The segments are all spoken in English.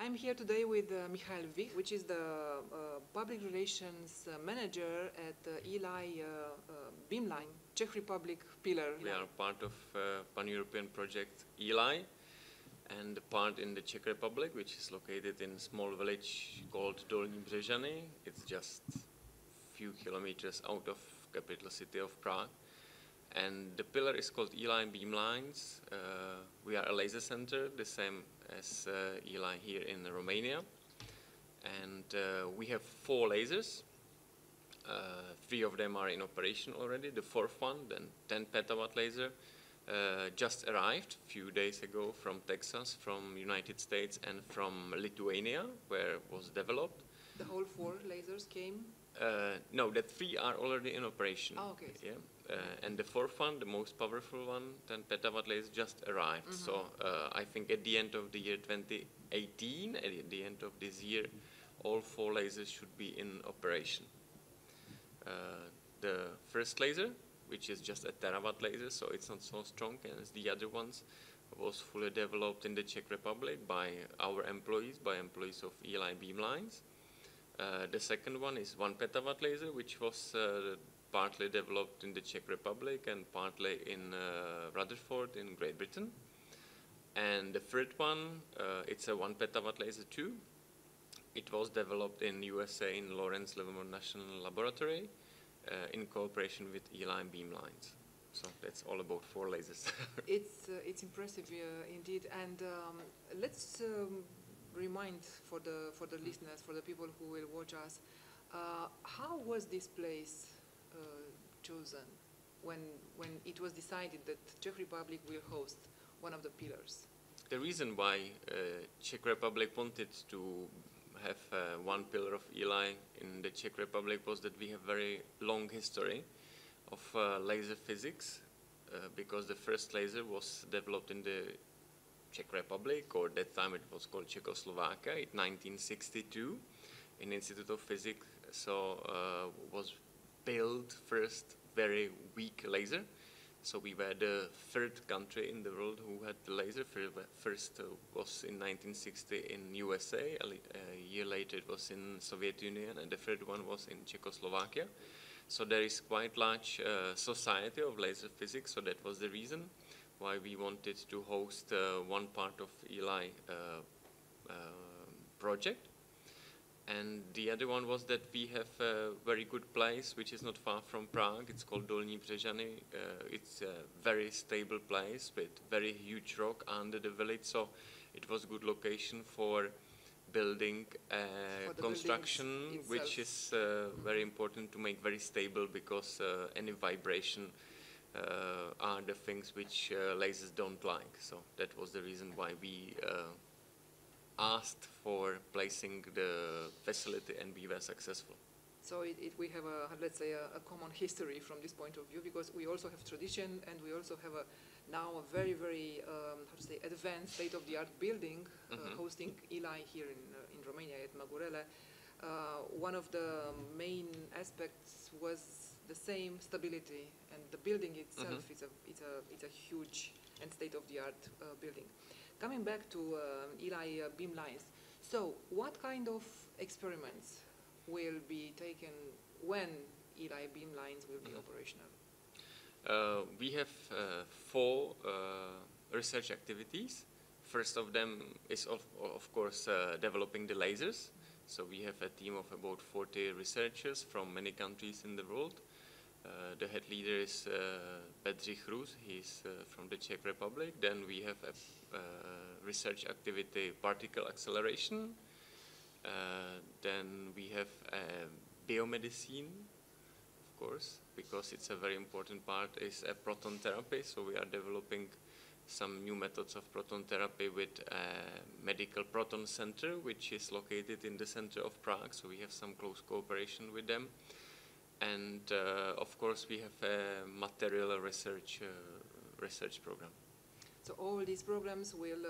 I'm here today with Vich, which is the public relations manager at Eli Beamline, Czech Republic pillar. We are part of pan-European project Eli, and part in the Czech Republic, which is located in a small village called Dolní Břežany. It's just a few kilometers out of capital city of Prague. And the pillar is called Eli Beamlines. We are a laser center, the same as Eli here in Romania. And we have 4 lasers. 3 of them are in operation already. The 4th one, the 10 petawatt laser, just arrived a few days ago from Texas, from United States, and from Lithuania, where it was developed. The whole 4 lasers came? No, the 3 are already in operation. Oh, okay. Yeah. And the 4th one, the most powerful one, 10 petawatt laser, just arrived. So I think at the end of the year 2018, at the end of this year, all 4 lasers should be in operation. The first laser, which is just a terawatt laser, so it's not so strong as the other ones, was fully developed in the Czech Republic by our employees, by employees of Eli Beamlines. The second one is 1 petawatt laser, which was partly developed in the Czech Republic and partly in Rutherford in Great Britain. And the third one, it's a 1 petawatt laser too. It was developed in USA in Lawrence Livermore National Laboratory in cooperation with Eli Beamlines. So that's all about 4 lasers. It's impressive indeed. And let's remind for the listeners, for the people who will watch us, how was this place chosen when it was decided that Czech Republic will host one of the pillars? The reason why Czech Republic wanted to have 1 pillar of Eli in the Czech Republic was that we have very long history of laser physics, because the first laser was developed in the Czech Republic, or at that time it was called Czechoslovakia, in 1962 in Institute of Physics. So was built first very weak laser. So we were the 3rd country in the world who had the laser. First was in 1960 in USA, a year later it was in Soviet Union, and the 3rd one was in Czechoslovakia. So there is quite large society of laser physics, so that was the reason why we wanted to host 1 part of Eli project. And the other one was that we have a very good place which is not far from Prague. It's called Dolní Břežany. It's a very stable place with very huge rock under the village, so it was a good location for building construction, which is very important to make very stable, because any vibration are the things which lasers don't like. So that was the reason why we asked for placing the facility, and we were successful. So we have let's say a common history from this point of view, because we also have tradition, and we also have now a very, very how to say, advanced state-of-the-art building hosting Eli here in Romania at Magurele. One of the main aspects was the same stability, and the building itself it's a huge and state-of-the-art building. Coming back to Eli Beamlines, so what kind of experiments will be taken when Eli Beamlines will be operational? We have 4 research activities. First of them is of course developing the lasers. So we have a team of about 40 researchers from many countries in the world. The head leader is Bedřich Rus, he's from the Czech Republic. Then we have a research activity, particle acceleration. Then we have biomedicine, of course, because it's a very important part, is a proton therapy. So we are developing some new methods of proton therapy with a medical proton center, which is located in the center of Prague. So we have some close cooperation with them. And of course we have a material research program. So all these programs will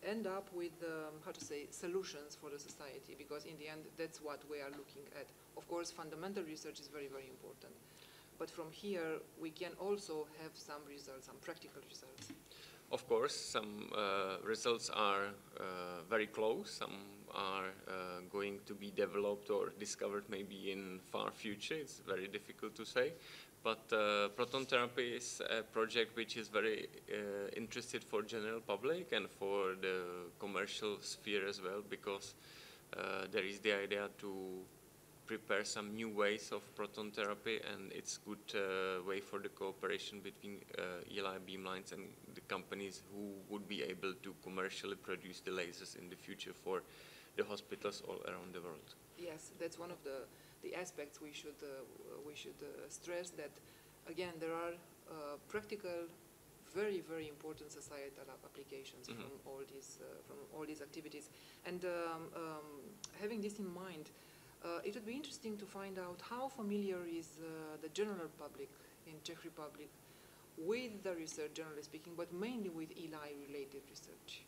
end up with how to say, solutions for the society, because in the end that's what we are looking at. Of course, fundamental research is very, very important, but from here we can also have some results, some practical results. Of course, some results are very close, some are going to be developed or discovered maybe in far future. It's very difficult to say. But proton therapy is a project which is very interested for general public and for the commercial sphere as well, because there is the idea to prepare some new ways of proton therapy, and it's good way for the cooperation between Eli Beamlines and the companies who would be able to commercially produce the lasers in the future for the hospitals all around the world. Yes, that's one of the aspects we should stress, that again there are practical, very, very important societal applications from all these activities, and having this in mind, it would be interesting to find out how familiar is the general public in Czech Republic with the research, generally speaking, but mainly with Eli-related research.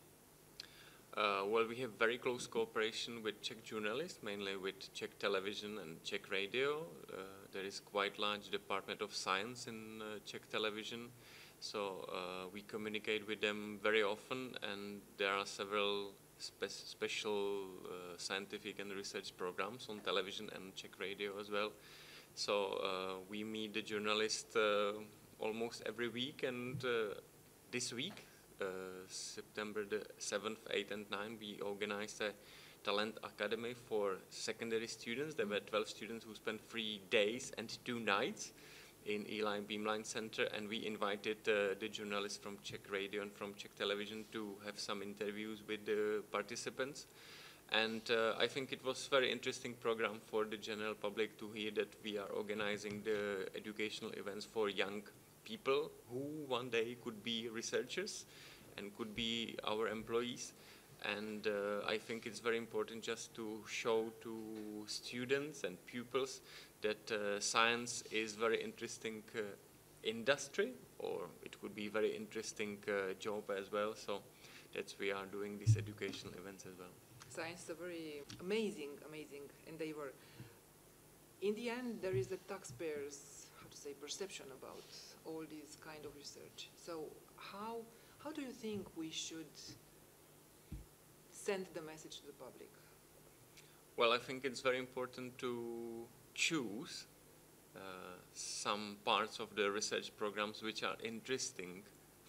Well, we have very close cooperation with Czech journalists, mainly with Czech television and Czech radio. There is quite large department of science in Czech television, so we communicate with them very often, and there are several special scientific and research programs on television and Czech radio as well. So we meet the journalists almost every week, and this week, September the 7th, 8th and 9th, we organized a talent academy for secondary students. There were 12 students who spent 3 days and 2 nights in Eli Beamline Center, and we invited the journalists from Czech radio and from Czech television to have some interviews with the participants. And I think it was a very interesting program for the general public to hear that we are organizing the educational events for young people who one day could be researchers and could be our employees. And I think it's very important just to show to students and pupils that science is very interesting industry, or it could be very interesting job as well. So that's we are doing these educational events as well. Science is a very amazing endeavor. In the end, there is the taxpayers' perception about all these kind of research. So how do you think we should send the message to the public? Well, I think it's very important to choose some parts of the research programs which are interesting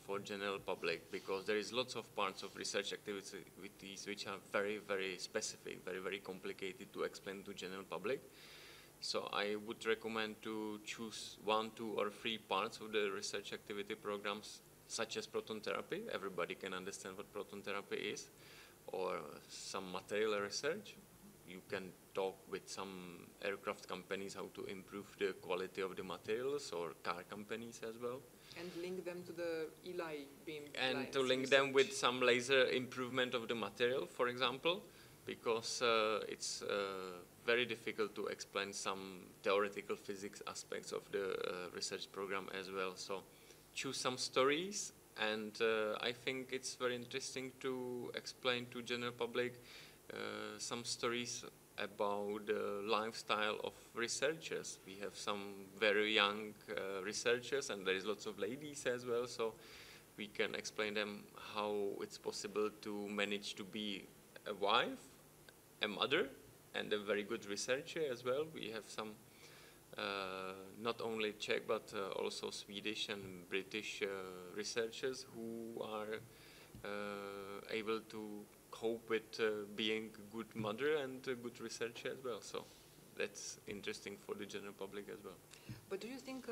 for general public, because there is lots of parts of research activities which are very, very specific, very, very complicated to explain to general public. So I would recommend to choose 1, 2 or 3 parts of the research activity programs, such as proton therapy. Everybody can understand what proton therapy is, or some material research. You can talk with some aircraft companies how to improve the quality of the materials, or car companies as well. And link them to the Eli beam. And to link them with some laser improvement of the material, for example, because it's very difficult to explain some theoretical physics aspects of the research program as well. So choose some stories, and I think it's very interesting to explain to general public some stories about the lifestyle of researchers. We have some very young researchers, and there is lots of ladies as well, so we can explain them how it's possible to manage to be a wife, a mother, and a very good researcher as well. We have some not only Czech but also Swedish and British researchers who are able to cope with being a good mother and a good researcher as well. So that's interesting for the general public as well. But do you think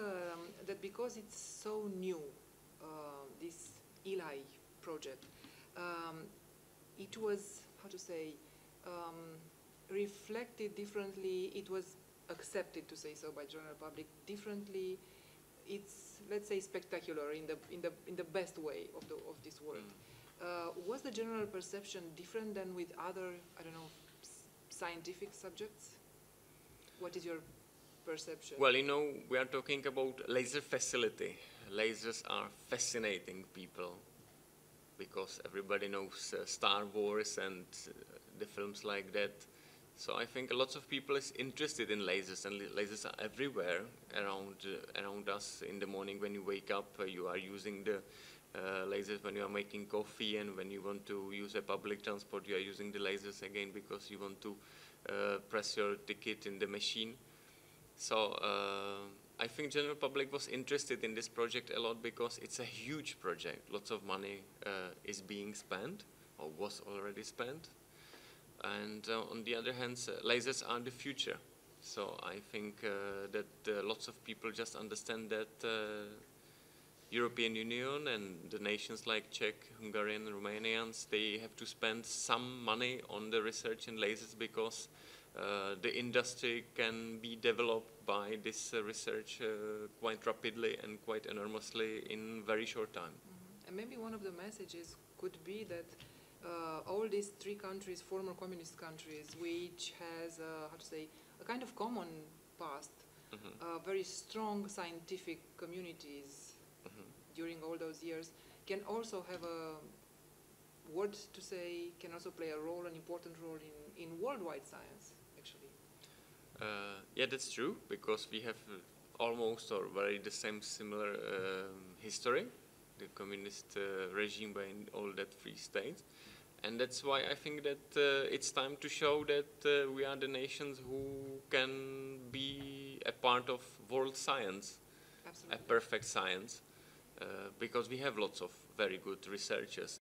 that because it's so new, this Eli project, it was, reflected differently, it was accepted, to say so, by general public differently? It's, let's say, spectacular in the best way of this word. Was the general perception different than with other, scientific subjects? What is your perception? Well, we are talking about laser facility. Lasers are fascinating people, because everybody knows Star Wars and the films like that. So I think lots of people is interested in lasers, and lasers are everywhere around us. In the morning when you wake up, you are using the lasers when you are making coffee, and when you want to use a public transport, you are using the lasers again because you want to press your ticket in the machine. So I think general public was interested in this project a lot because it's a huge project. Lots of money is being spent or was already spent. And on the other hand, lasers are the future. So I think that lots of people just understand that European Union and the nations like Czech, Hungarian, Romanians, they have to spend some money on the research in lasers because the industry can be developed by this research quite rapidly and quite enormously in very short time. Mm-hmm. And maybe one of the messages could be that all these three countries, former communist countries, which has, how to say, a kind of common past, very strong scientific communities during all those years, can also have a word to say, can also play a role, an important role in worldwide science, actually. Yeah, that's true, because we have almost or very the same similar history, the communist regime by all that free states. And that's why I think that it's time to show that we are the nations who can be a part of world science, Absolutely. a perfect science, because we have lots of very good researchers